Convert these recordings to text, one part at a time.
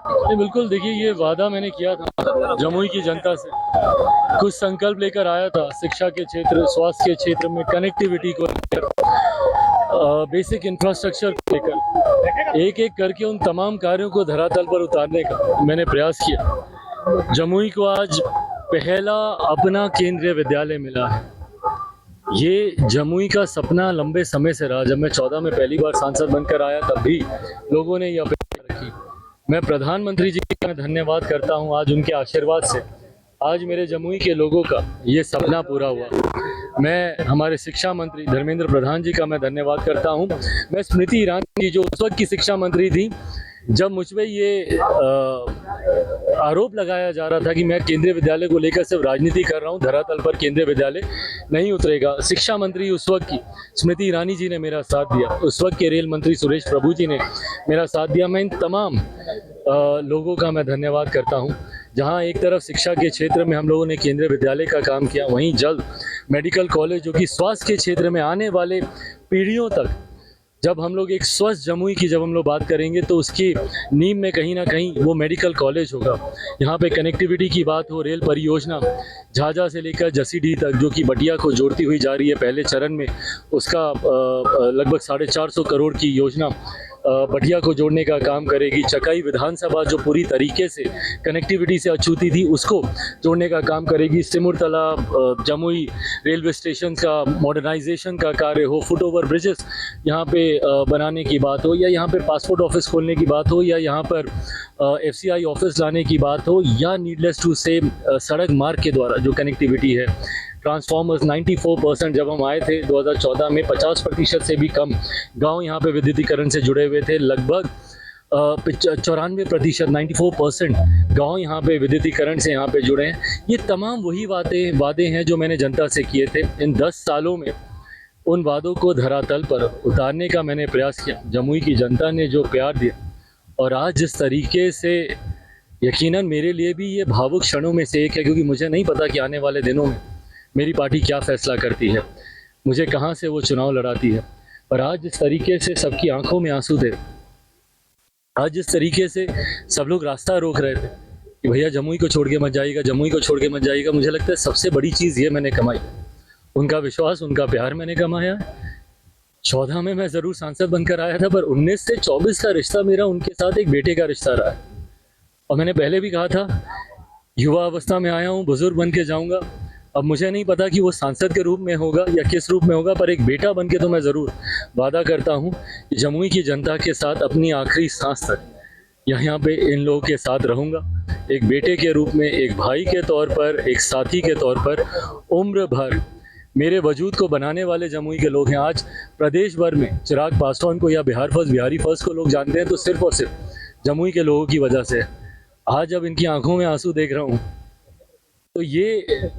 नहीं, बिल्कुल देखिए, ये वादा मैंने किया था जमुई की जनता से। कुछ संकल्प लेकर आया था शिक्षा के क्षेत्र, स्वास्थ्य के क्षेत्र में, कनेक्टिविटी को लेकर, बेसिक इंफ्रास्ट्रक्चर को लेकर, एक एक करके उन तमाम कार्यों को धरातल पर उतारने का मैंने प्रयास किया। जमुई को आज पहला अपना केंद्रीय विद्यालय मिला है। ये जमुई का सपना लंबे समय से रहा। जब मैं 14 में पहली बार सांसद बनकर आया तब भी लोगों ने ये अपेक्षा रखी। मैं प्रधानमंत्री जी का धन्यवाद करता हूं, आज उनके आशीर्वाद से आज मेरे जमुई के लोगों का ये सपना पूरा हुआ। मैं हमारे शिक्षा मंत्री धर्मेंद्र प्रधान जी का मैं धन्यवाद करता हूं। मैं स्मृति ईरानी जी, जो उस वक्त की शिक्षा मंत्री थी, जब मुझ पर ये आरोप लगाया जा रहा था कि मैं केंद्रीय विद्यालय को लेकर सिर्फ राजनीति कर रहा हूं, धरातल पर केंद्रीय विद्यालय नहीं उतरेगा, शिक्षा मंत्री उस वक्त की स्मृति ईरानी जी ने मेरा साथ दिया, उस वक्त के रेल मंत्री सुरेश प्रभु जी ने मेरा साथ दिया। मैं इन तमाम लोगों का मैं धन्यवाद करता हूं। जहां एक तरफ शिक्षा के क्षेत्र में हम लोगों ने केंद्रीय विद्यालय का काम किया, वहीं जल्द मेडिकल कॉलेज, जो कि स्वास्थ्य के क्षेत्र में आने वाले पीढ़ियों तक, जब हम लोग एक स्वस्थ जमुई की जब हम लोग बात करेंगे तो उसकी नींव में कहीं ना कहीं वो मेडिकल कॉलेज होगा। यहाँ पे कनेक्टिविटी की बात हो, रेल परियोजना झाझा से लेकर जसीडीह तक, जो कि बटिया को जोड़ती हुई जा रही है, पहले चरण में उसका लगभग 450 करोड़ की योजना बटिया को जोड़ने का काम करेगी। चकाई विधानसभा जो पूरी तरीके से कनेक्टिविटी से अछूती थी, उसको जोड़ने का काम करेगी। सिमुरतला जमुई रेलवे स्टेशन का मॉडर्नाइजेशन का कार्य हो, फुट ओवर ब्रिजेस यहाँ पे बनाने की बात हो, या यहाँ पे पासपोर्ट ऑफिस खोलने की बात हो, या यहाँ पर FCI ऑफिस लाने की बात हो, या नीडलेस टू से सड़क मार्ग के द्वारा जो कनेक्टिविटी है, ट्रांसफार्मर्स 94%, जब हम आए थे 2014 में 50% से भी कम गांव यहाँ पे विद्युतीकरण से जुड़े हुए थे। लगभग 94%, 94% गाँव यहाँ पे विद्युतीकरण से यहाँ पे जुड़े हैं। ये तमाम वही वादे हैं जो मैंने जनता से किए थे। इन 10 सालों में उन वादों को धरातल पर उतारने का मैंने प्रयास किया। जमुई की जनता ने जो प्यार दिया, और आज जिस तरीके से, यकीनन मेरे लिए भी ये भावुक क्षणों में से एक है, क्योंकि मुझे नहीं पता कि आने वाले दिनों में मेरी पार्टी क्या फैसला करती है, मुझे कहाँ से वो चुनाव लड़ाती है। पर आज जिस तरीके से सबकी आंखों में आंसू थे, आज जिस तरीके से सब लोग रास्ता रोक रहे थे कि भैया जमुई को छोड़ के मत जाइएगा, जमुई को छोड़ के मत जाइएगा, मुझे लगता है सबसे बड़ी चीज़ ये मैंने कमाई। उनका विश्वास, उनका प्यार मैंने कमाया। 14 में मैं ज़रूर सांसद बनकर आया था, पर 19 से 24 का रिश्ता मेरा उनके साथ एक बेटे का रिश्ता रहा है। और मैंने पहले भी कहा था, युवा अवस्था में आया हूँ, बुजुर्ग बन के जाऊँगा। अब मुझे नहीं पता कि वो सांसद के रूप में होगा या किस रूप में होगा, पर एक बेटा बन के तो मैं ज़रूर वादा करता हूँ कि जमुई की जनता के साथ अपनी आखिरी सांस तक यहाँ पे इन लोगों के साथ रहूँगा। एक बेटे के रूप में, एक भाई के तौर पर, एक साथी के तौर पर। उम्र भर मेरे वजूद को बनाने वाले जमुई के लोग हैं। आज प्रदेश भर में चिराग पासवान को या बिहारी फर्स्ट को लोग जानते हैं तो सिर्फ और सिर्फ जमुई के लोगों की वजह से। आज जब इनकी आंखों में आंसू देख रहा हूँ तो ये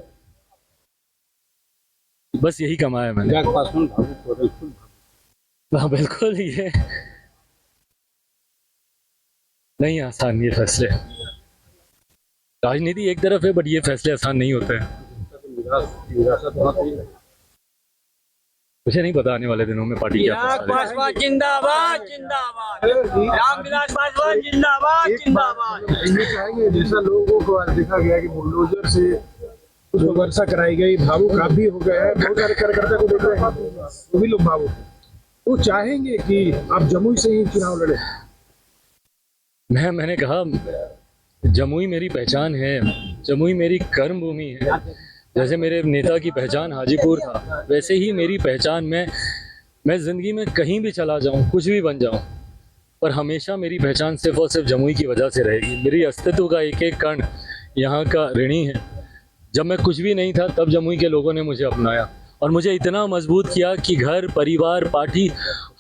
बस यही कमाया मैंने। हाँ बिल्कुल, ये नहीं आसान ये फैसले। राजनीति एक तरफ है, बट ये फैसले आसान नहीं होते हैं। मुझे नहीं पता आने वाले दिनों में पार्टी क्या फैसला लेगी। जिंदाबाद जिंदाबाद, रामविलास पासवान जिंदाबाद जिंदाबाद। जैसा लोगों को आज देखा गया कि बुलडोजर से उसको वर्षा कराई गई, भावुक आप भी हो गए हैं, बहुत सारे कार्यकर्ता को देख रहे हैं वो भी लोग भावुक। वो चाहेंगे कि आप जमुई से ही चुनाव लड़े। मैंने कहा, जमुई मेरी पहचान है, जमुई मेरी कर्म भूमि है। जैसे मेरे नेता की पहचान हाजीपुर था, वैसे ही मेरी पहचान, मैं जिंदगी में कहीं भी चला जाऊं, कुछ भी बन जाऊं, पर हमेशा मेरी पहचान सिर्फ और सिर्फ जमुई की वजह से रहेगी। मेरी अस्तित्व का एक एक कण यहाँ का ऋणी है। जब मैं कुछ भी नहीं था तब जमुई के लोगों ने मुझे अपनाया और मुझे इतना मजबूत किया कि घर, परिवार, पार्टी,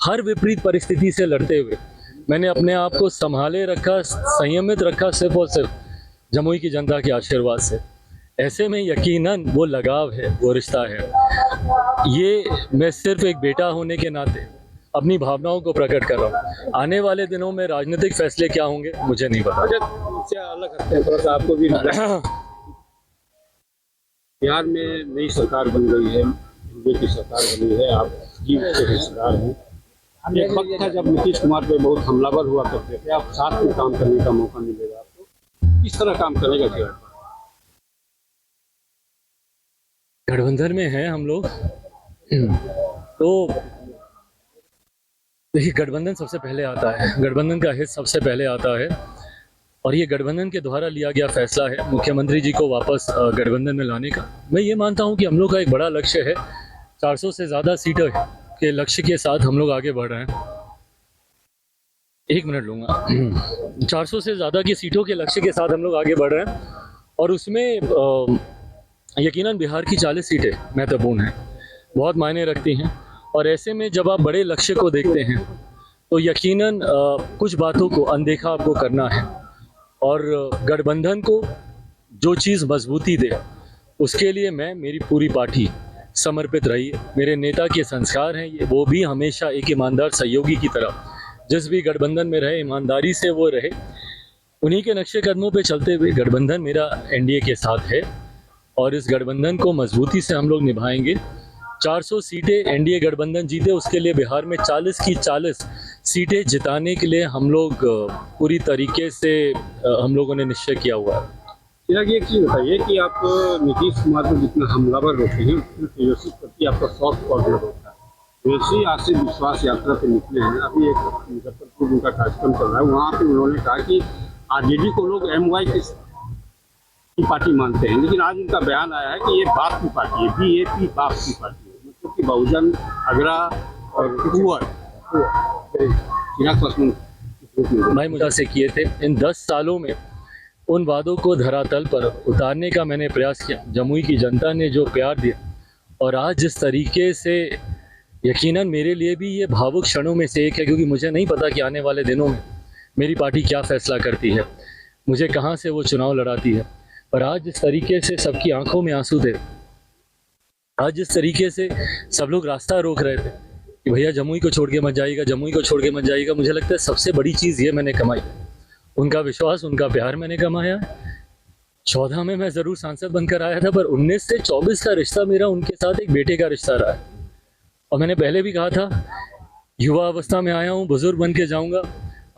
हर विपरीत परिस्थिति से लड़ते हुए मैंने अपने आप को संभाले रखा, संयमित रखा, सिर्फ और सिर्फ जमुई की जनता के आशीर्वाद से। ऐसे में यकीनन वो लगाव है, वो रिश्ता है। ये मैं सिर्फ एक बेटा होने के नाते अपनी भावनाओं को प्रकट कर रहा हूँ। आने वाले दिनों में राजनीतिक फैसले क्या होंगे मुझे नहीं पता। अलग हटते हैं थोड़ा सा, आपको भी बिहार में नई सरकार बन गई है, एनडीए की सरकार बनी है, आप की हिस्सेदार हैं। एक वक्त था जब नीतीश कुमार पे बहुत हमलावर हुआ करते थे, अब साथ में काम करने का मौका मिलेगा आपको, किस तरह काम करेगा क्या? गठबंधन में हैं हम लोग, तो देखिए गठबंधन सबसे पहले आता है, गठबंधन का हित सबसे पहले आता है, और ये गठबंधन के द्वारा लिया गया फैसला है मुख्यमंत्री जी को वापस गठबंधन में लाने का। मैं ये मानता हूँ कि हम लोग का एक बड़ा लक्ष्य है, 400 से ज़्यादा सीटों के लक्ष्य के साथ हम लोग आगे बढ़ रहे हैं। 1 मिनट लूँगा। 400 से ज़्यादा की सीटों के लक्ष्य के साथ हम लोग आगे बढ़ रहे हैं, और उसमें यकीनन बिहार की 40 सीटें महत्वपूर्ण हैं, बहुत मायने रखती हैं। और ऐसे में जब आप बड़े लक्ष्य को देखते हैं तो यकीनन कुछ बातों को अनदेखा आपको करना है, और गठबंधन को जो चीज़ मजबूती दे उसके लिए मैं, मेरी पूरी पार्टी समर्पित रही है। मेरे नेता के संस्कार हैं ये, वो भी हमेशा एक ईमानदार सहयोगी की तरह जिस भी गठबंधन में रहे ईमानदारी से वो रहे, उन्हीं के नक्शे कदमों पे चलते हुए गठबंधन मेरा एनडीए के साथ है, और इस गठबंधन को मजबूती से हम लोग निभाएंगे। 400 सीटें एनडीए गठबंधन जीते, उसके लिए बिहार में 40 की 40 सीटें जिताने के लिए हम लोग पूरी तरीके से हम लोगों ने निश्चय किया हुआ है। चिराग, एक चीज़ बताइए कि आप नीतीश कुमार को जितना हमलावर होते हैं तेजस्वी प्रति आपका सॉफ्ट कॉर्नर होता है। तेजस्वी आज से विश्वास यात्रा पे निकले हैं, अभी एक मुजफ्फरपुर उनका कार्यक्रम चल रहा है, वहाँ पे उन्होंने कहा कि आरजेडी को लोग MY की पार्टी मानते हैं, लेकिन आज उनका बयान आया है कि ये बाप की पार्टी है, BAP बाप की पार्टी है, मतलब कि बहुजन अगरा और कुंवर चिराग पासवान भाई मुझे से किए थे। इन 10 सालों में उन वादों को धरातल पर उतारने का मैंने प्रयास किया। जमुई की जनता ने जो प्यार दिया, और आज जिस तरीके से, यकीनन मेरे लिए भी ये भावुक क्षणों में से एक है, क्योंकि मुझे नहीं पता कि आने वाले दिनों में मेरी पार्टी क्या फैसला करती है, मुझे कहाँ से वो चुनाव लड़ाती है। पर आज जिस तरीके से सबकी आंखों में आंसू थे, आज जिस तरीके से सब लोग रास्ता रोक रहे थे कि भैया जमुई को छोड़ के मत जाइएगा, जमुई को छोड़ के मत जाइएगा, मुझे लगता है सबसे बड़ी चीज़ ये मैंने कमाई, उनका विश्वास, उनका प्यार मैंने कमाया। 14 में मैं ज़रूर सांसद बनकर आया था, पर 19 से 24 का रिश्ता मेरा उनके साथ एक बेटे का रिश्ता रहा है। और मैंने पहले भी कहा था, युवा अवस्था में आया हूँ, बुजुर्ग बन के जाऊँगा।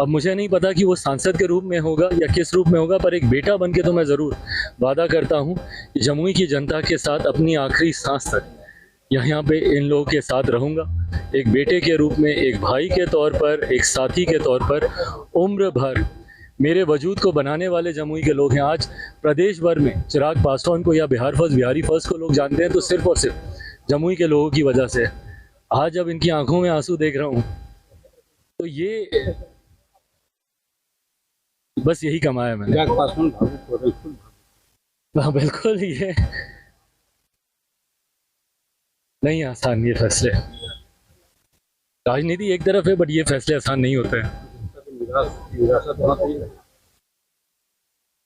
अब मुझे नहीं पता कि वो सांसद के रूप में होगा या किस रूप में होगा, पर एक बेटा बन के तो मैं ज़रूर वादा करता हूँ कि जमुई की जनता के साथ अपनी आखिरी सांस तक यहाँ पे इन लोगों के साथ रहूँगा, एक बेटे के रूप में, एक भाई के तौर पर, एक साथी के तौर पर। उम्र भर मेरे वजूद को बनाने वाले जमुई के लोग हैं। आज प्रदेश भर में चिराग पासवान को या बिहार फर्स्ट, बिहारी फर्स्ट को लोग जानते हैं तो सिर्फ और सिर्फ जमुई के लोगों की वजह से। आज जब इनकी आंखों में आंसू देख रहा हूँ तो ये बस यही कमाया मैंने। चिराग पासवान भावुक हो रहे हैं। हाँ बिल्कुल, ये नहीं आसान ये फैसले। राजनीति एक तरफ है, बट ये फैसले आसान नहीं होते हैं।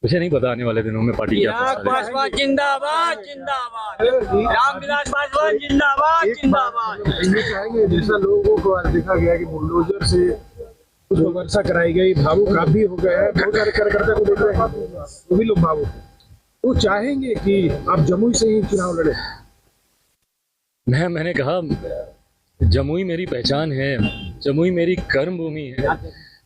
मुझे नहीं पता आने वाले दिनों में पार्टी क्या चिराग फैसला लेगी। पासवान जिंदाबाद जिंदाबाद, रामविलास पासवान जिंदाबाद जिंदाबाद। ये चाहेंगे जैसा लोगों को आज देखा गया कि बुलडोजर से उसको वर्षा कराई गई, भावुक आप भी हो गए हैं, बहुत सारे कार्यकर्ता को देख रहे हैं, वो भी लोग भावुक हैं। वो चाहेंगे कि आप जमुई से ही चुनाव लड़े। मैंने कहा जमुई मेरी पहचान है, जमुई मेरी कर्म भूमि है।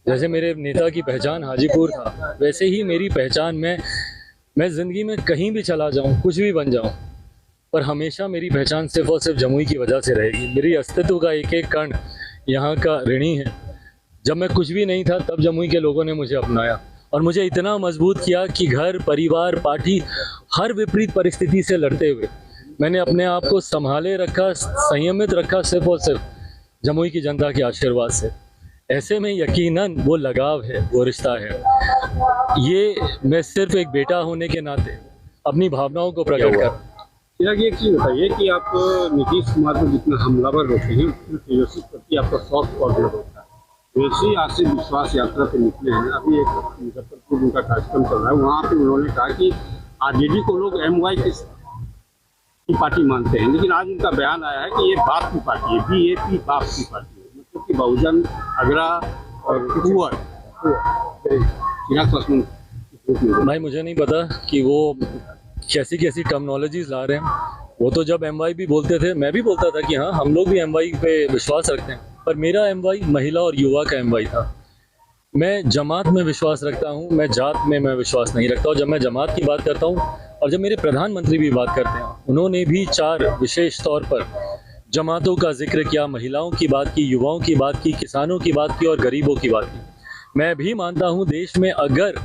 जैसे मेरे नेता की पहचान हाजीपुर था, वैसे ही मेरी पहचान, मैं ज़िंदगी में कहीं भी चला जाऊं, कुछ भी बन जाऊं, पर हमेशा मेरी पहचान सिर्फ और सिर्फ जमुई की वजह से रहेगी। मेरी अस्तित्व का एक एक कण यहाँ का ऋणी है। जब मैं कुछ भी नहीं था तब जमुई के लोगों ने मुझे अपनाया और मुझे इतना मजबूत किया कि घर, परिवार, पार्टी, हर विपरीत परिस्थिति से लड़ते हुए मैंने अपने आप को संभाले रखा, संयमित रखा, सिर्फ और सिर्फ जमुई की जनता के आशीर्वाद से। ऐसे में यकीनन वो लगाव है, वो रिश्ता है। ये मैं सिर्फ एक बेटा होने के नाते अपनी भावनाओं को प्रकट कर। चिराग, एक चीज़ बताइए कि आप नीतीश कुमार को जितना हमलावर होते हैं तेजस्वी प्रति आपका सॉफ्ट कॉर्नर होता है। तेजस्वी आज से विश्वास यात्रा पे निकले हैं, अभी एक मुजफ्फरपुर उनका कार्यक्रम चल रहा है, वहाँ पे उन्होंने कहा कि आरजेडी को लोग MY की पार्टी मानते हैं, लेकिन आज उनका बयान आया है कि ये बाप की पार्टी है, BAP बाप की पार्टी है, मतलब कि बहुजन अगरा और कुंवर चिराग पासवान। भाई मुझे नहीं पता कि वो कैसी कैसी टर्मिनोलॉजीज ला रहे हैं। वो तो जब MY भी बोलते थे, मैं भी बोलता था कि हाँ हम लोग भी MY पे विश्वास रखते हैं, पर मेरा एमवाई महिला और युवा का एमवाई था। मैं जमात में विश्वास रखता हूँ, मैं जात में मैं विश्वास नहीं रखता। और जब मैं जमात की बात करता हूँ और जब मेरे प्रधानमंत्री भी बात करते हैं, उन्होंने भी 4 विशेष तौर पर जमातों का जिक्र किया, महिलाओं की बात की, युवाओं की बात की, किसानों की बात की और गरीबों की बात की। मैं भी मानता हूँ देश में अगर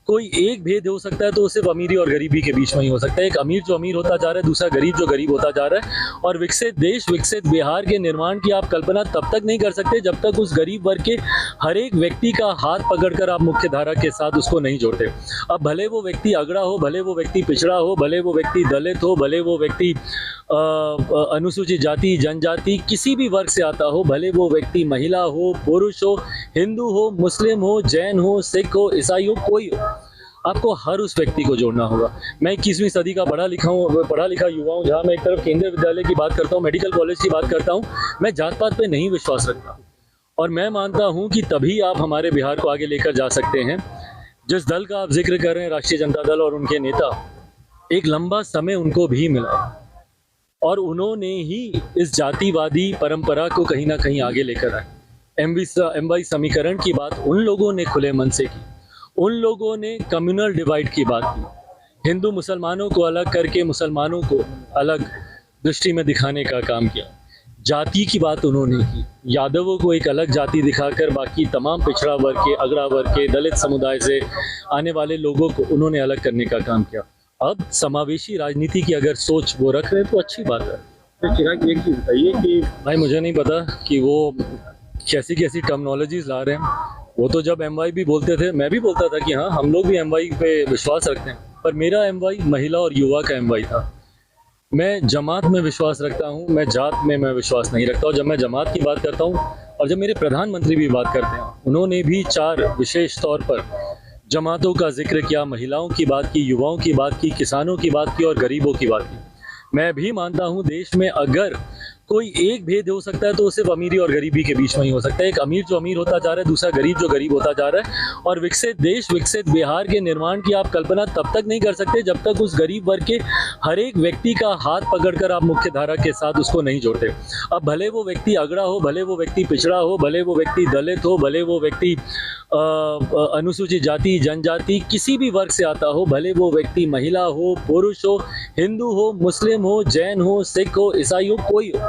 कोई एक भेद हो सकता है तो वो सिर्फ अमीरी और गरीबी के बीच में ही हो सकता है। एक अमीर जो अमीर होता जा रहा है, दूसरा गरीब जो गरीब होता जा रहा है। और विकसित देश, विकसित बिहार के निर्माण की आप कल्पना तब तक नहीं कर सकते जब तक उस गरीब वर्ग के हर एक व्यक्ति का हाथ पकड़कर आप मुख्य धारा के साथ उसको नहीं जोड़ते। अब भले वो व्यक्ति अगड़ा हो, भले वो व्यक्ति पिछड़ा हो, भले वो व्यक्ति दलित हो, भले वो व्यक्ति अनुसूचित जाति जनजाति किसी भी वर्ग से आता हो, भले वो व्यक्ति महिला हो, पुरुष हो, हिंदू हो, मुस्लिम हो, जैन हो, सिख हो, ईसाई हो, कोई हो, आपको हर उस व्यक्ति को जोड़ना होगा। मैं 21वीं सदी का पढ़ा लिखा युवा हूँ, जहाँ मैं एक तरफ केंद्रीय विद्यालय की बात करता हूँ, मेडिकल कॉलेज की बात करता हूँ। मैं जात पात पे नहीं विश्वास रखता और मैं मानता हूँ कि तभी आप हमारे बिहार को आगे लेकर जा सकते हैं। जिस दल का आप जिक्र कर रहे हैं, राष्ट्रीय जनता दल, और उनके नेता, एक लंबा समय उनको भी मिला और उन्होंने ही इस जातिवादी परंपरा को कहीं ना कहीं आगे लेकर आए। एमवाई समीकरण की बात उन लोगों ने खुले मन से की, उन लोगों ने कम्युनल डिवाइड की बात की, हिंदू मुसलमानों को अलग करके मुसलमानों को अलग दृष्टि में दिखाने का काम किया। जाति की बात उन्होंने की, यादवों को एक अलग जाति दिखाकर बाकी तमाम पिछड़ा वर्ग के, अगड़ा वर्ग के, दलित समुदाय से आने वाले लोगों को उन्होंने अलग करने का काम किया। अब समावेशी राजनीति की अगर सोच वो रख रहे हैं तो अच्छी बात है। तो चिराग, एक चीज बताइए कि भाई मुझे नहीं पता कि वो कैसी कैसी टर्मिनोलॉजीज ला रहे हैं। वो तो जब एमवाई भी बोलते थे, मैं भी बोलता था कि हाँ हम लोग भी एमवाई पे विश्वास रखते हैं, पर मेरा एमवाई महिला और युवा का एमवाई था। मैं जमात में विश्वास रखता हूँ, मैं जात में मैं विश्वास नहीं रखता। और जब मैं जमात की बात करता हूँ और जब मेरे प्रधानमंत्री भी बात करते हैं, उन्होंने भी 4 विशेष तौर पर जमातों का जिक्र किया, महिलाओं की बात की, युवाओं की बात की, किसानों की बात की और गरीबों की बात की। मैं भी मानता हूँ देश में अगर कोई एक भेद हो सकता है तो वो सिर्फ अमीरी और गरीबी के बीच में ही हो सकता है। एक अमीर जो अमीर होता जा रहा है, दूसरा गरीब जो गरीब होता जा रहा है। और विकसित देश, विकसित बिहार के निर्माण की आप कल्पना तब तक नहीं कर सकते जब तक उस गरीब वर्ग के हर एक व्यक्ति का हाथ पकड़कर आप मुख्य धारा के साथ उसको नहीं जोड़ते। अब भले वो व्यक्ति अगड़ा हो, भले वो व्यक्ति पिछड़ा हो, भले वो व्यक्ति दलित हो, भले वो व्यक्ति अनुसूचित जाति जनजाति किसी भी वर्ग से आता हो, भले वो व्यक्ति महिला हो, पुरुष हो, हिंदू हो, मुस्लिम हो, जैन हो, सिख हो, ईसाई हो, कोई हो,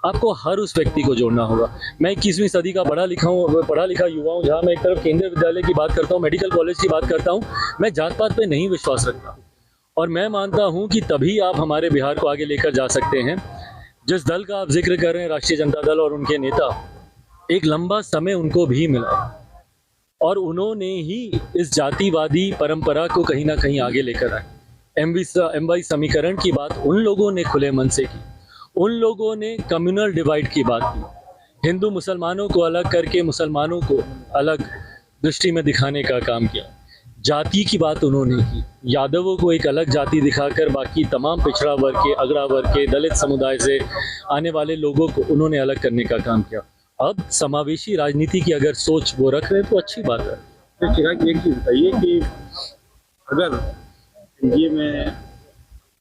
आपको हर उस व्यक्ति को जोड़ना होगा। मैं 21वीं सदी का पढ़ा लिखा युवा हूँ, जहाँ मैं एक तरफ केंद्रीय विद्यालय की बात करता हूँ, मेडिकल कॉलेज की बात करता हूँ। मैं जात पात पे नहीं विश्वास रखता और मैं मानता हूँ कि तभी आप हमारे बिहार को आगे लेकर जा सकते हैं। जिस दल का आप जिक्र कर रहे हैं, राष्ट्रीय जनता दल, और उनके नेता, एक लंबा समय उनको भी मिला और उन्होंने ही इस जातिवादी परंपरा को कहीं ना कहीं आगे लेकर आए। एमवाई समीकरण की बात उन लोगों ने खुले मन से की, उन लोगों ने कम्युनल डिवाइड की बात की, हिंदू मुसलमानों को अलग करके मुसलमानों को अलग दृष्टि में दिखाने का काम किया। जाति की बात उन्होंने की, यादवों को एक अलग जाति दिखाकर बाकी तमाम पिछड़ा वर्ग के, अगड़ा वर्ग के, दलित समुदाय से आने वाले लोगों को उन्होंने अलग करने का काम किया। अब समावेशी राजनीति की अगर सोच वो रख रहे हैं तो अच्छी बात है। तो चिराग, एक चीज बताइए कि अगर एनडीए में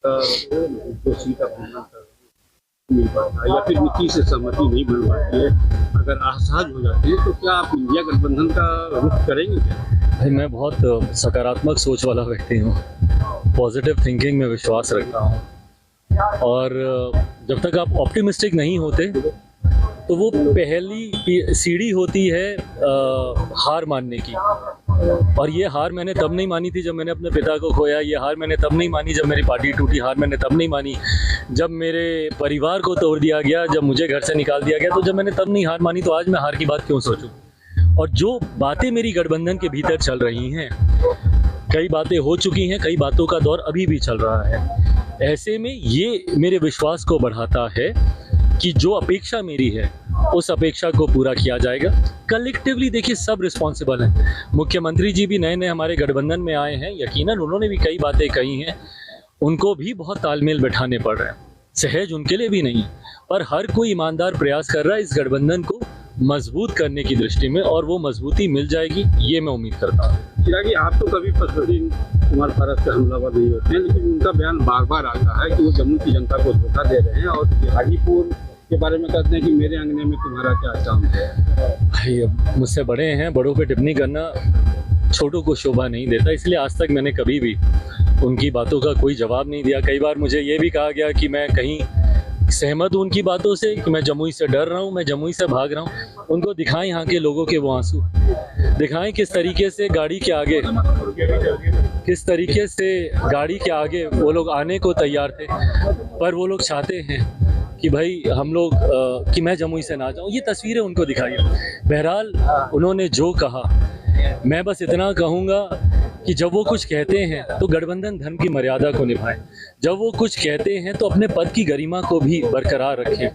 जो सीट मिल पाता है या फिर नीतीश से सहमति नहीं बन पाती है, अगर असहज हो जाते हैं, तो क्या आप इंडिया गठबंधन का रुख करेंगे क्या? भाई मैं बहुत सकारात्मक सोच वाला व्यक्ति हूँ, पॉजिटिव थिंकिंग में विश्वास रखता हूँ और जब तक आप ऑप्टिमिस्टिक नहीं होते तो वो पहली सीढ़ी होती है हार मानने की। और ये हार मैंने तब नहीं मानी थी जब मैंने अपने पिता को खोया, ये हार मैंने तब नहीं मानी जब मेरी पार्टी टूटी, हार मैंने तब नहीं मानी जब मेरे परिवार को तोड़ दिया गया, जब मुझे घर से निकाल दिया गया, तो जब मैंने तब नहीं हार मानी तो आज मैं हार की बात क्यों सोचूं। और जो बातें मेरी गठबंधन के भीतर चल रही हैं, कई बातें हो चुकी हैं, कई बातों का दौर अभी भी चल रहा है। ऐसे में ये मेरे विश्वास को बढ़ाता है कि जो अपेक्षा मेरी है उस अपेक्षा को पूरा किया जाएगा। कलेक्टिवली देखिए सब रिस्पॉन्सिबल हैं। मुख्यमंत्री जी भी नए हमारे गठबंधन में आए हैं, यकीनन उन्होंने भी कई बातें कही हैं, उनको भी बहुत तालमेल बैठाने पड़ रहे हैं, सहज उनके लिए भी नहीं, पर हर कोई ईमानदार प्रयास कर रहा है इस गठबंधन को मजबूत करने की दृष्टि में, और वो मजबूती मिल जाएगी ये मैं उम्मीद करता हूँ। चिरागी, आप तो कभी पशुपति कुमार पारस से हमलावर नहीं होते हैं, लेकिन उनका बयान बार बार आता है कि वो जम्मू की जनता को धोखा दे रहे हैं और हाजीपुर के बारे में कहते हैं कि मेरे अंगने में तुम्हारा क्या काम है। भाई अब मुझसे बड़े हैं, बड़ों पे टिप्पणी करना छोटों को शोभा नहीं देता, इसलिए आज तक मैंने कभी भी उनकी बातों का कोई जवाब नहीं दिया। कई बार मुझे ये भी कहा गया कि मैं कहीं सहमत हूँ उनकी बातों से, कि मैं जमुई से डर रहा हूँ, मैं जमुई से भाग रहा हूँ। उनको दिखाएं यहाँ के लोगों के वो आंसू, दिखाएं किस तरीके से गाड़ी के आगे, किस तरीके से गाड़ी के आगे वो लोग आने को तैयार थे, पर वो लोग चाहते हैं कि भाई हम लोग कि मैं जमुई से ना जाऊँ। ये तस्वीरें उनको दिखाइए। बहरहाल उन्होंने जो कहा, मैं बस इतना कहूँगा कि जब वो कुछ कहते हैं तो गठबंधन धर्म की मर्यादा को निभाएं। जब वो कुछ कहते हैं तो अपने पद की गरिमा को भी बरकरार रखें।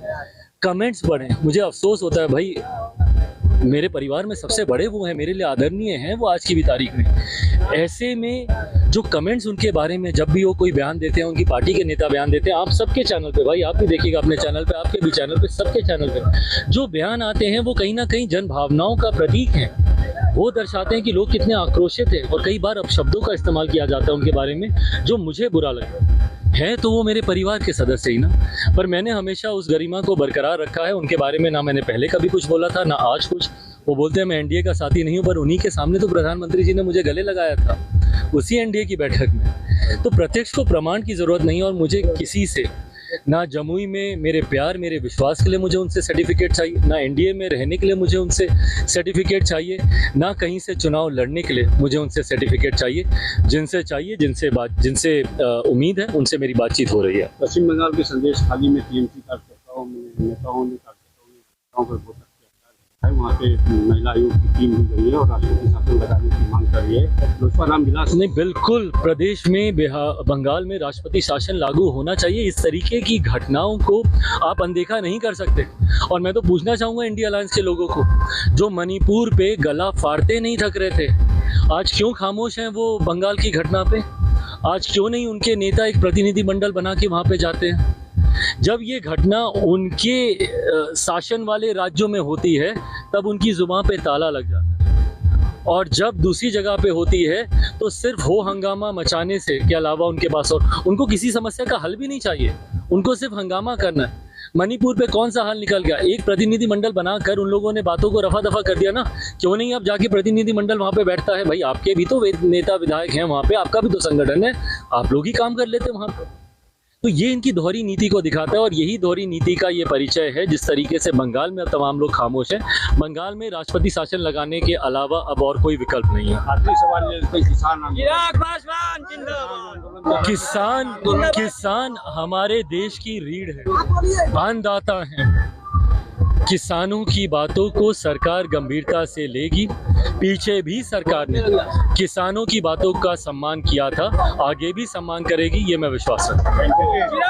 कमेंट्स पढ़ें। मुझे अफसोस होता है भाई, मेरे परिवार में सबसे बड़े वो हैं, मेरे लिए आदरणीय हैं वो आज की भी तारीख में। ऐसे में जो कमेंट्स उनके बारे में जब भी वो कोई बयान देते हैं, उनकी पार्टी के नेता बयान देते हैं, आप सबके चैनल पे, भाई आप भी देखिएगा अपने चैनल पे, आपके भी चैनल पे, सबके चैनल पे जो बयान आते हैं वो कहीं ना कहीं जन भावनाओं का प्रतीक है। वो दर्शाते हैं कि लोग कितने आक्रोशित हैं, और कई बार अपशब्दों का इस्तेमाल किया जाता है उनके बारे में जो मुझे बुरा लगता है। तो वो मेरे परिवार के सदस्य ही ना, पर मैंने हमेशा उस गरिमा को बरकरार रखा है। उनके बारे में ना मैंने पहले कभी कुछ बोला था, ना आज कुछ। वो बोलते हैं मैं एनडीए का साथी नहीं हूँ, पर उन्हीं के सामने तो प्रधानमंत्री जी ने मुझे गले लगाया था उसी एनडीए की बैठक में। तो प्रत्यक्ष को प्रमाण की ज़रूरत नहीं है, और मुझे किसी से ना जमुई में मेरे प्यार, मेरे विश्वास के लिए मुझे उनसे सर्टिफिकेट चाहिए, ना एनडीए में रहने के लिए मुझे उनसे सर्टिफिकेट चाहिए, ना कहीं से चुनाव लड़ने के लिए मुझे उनसे सर्टिफिकेट चाहिए। जिनसे उम्मीद है उनसे मेरी बातचीत हो रही है। पश्चिम बंगाल के संदेश खाली में टीएमसी कार्यकर्ताओं ने नेताओं पर बहुत है, वहाँ पे महिला आयोग की टीम भी गई है और राष्ट्रपति शासन लगाने की मांग कर रही है। लोजपा रामविलास नहीं, बिल्कुल प्रदेश में बंगाल में राष्ट्रपति शासन लागू होना चाहिए। इस तरीके की घटनाओं को आप अनदेखा नहीं कर सकते। और मैं तो पूछना चाहूँगा इंडिया अलायंस के लोगों को, जो मणिपुर पे गला फाड़ते नहीं थक रहे थे, आज क्यों खामोश हैं वो बंगाल की घटना पे? आज क्यों नहीं उनके नेता एक प्रतिनिधि मंडल बना के वहाँ पे जाते हैं? जब ये घटना उनके शासन वाले राज्यों में होती है तब उनकी जुबान पे ताला लग जाता है, और जब दूसरी जगह पे होती है तो सिर्फ हो हंगामा मचाने से के अलावा उनके पास और उनको किसी समस्या का हल भी नहीं चाहिए। उनको सिर्फ हंगामा करना है। मणिपुर पे कौन सा हल निकल गया? एक प्रतिनिधि मंडल बनाकर उन लोगों ने बातों को रफा दफा कर दिया ना। क्यों नहीं अब जाके प्रतिनिधि मंडल वहाँ पे बैठता है? भाई आपके भी तो नेता विधायक हैं वहाँ पे, आपका भी तो संगठन है, आप लोग ही काम कर लेते वहाँ पे। तो ये इनकी दोहरी नीति को दिखाता है, और यही दोहरी नीति का ये परिचय है जिस तरीके से बंगाल में अब तमाम लोग खामोश हैं। बंगाल में राष्ट्रपति शासन लगाने के अलावा अब और कोई विकल्प नहीं है। आखिरी सवाल ये है, किसान चिराग पासवान जिंदाबाद। किसान हमारे देश की रीढ़ है, अन्नदाता हैं। किसानों की बातों को सरकार गंभीरता से लेगी। पीछे भी सरकार ने किसानों की बातों का सम्मान किया था, आगे भी सम्मान करेगी, ये मैं विश्वास रखता हूँ।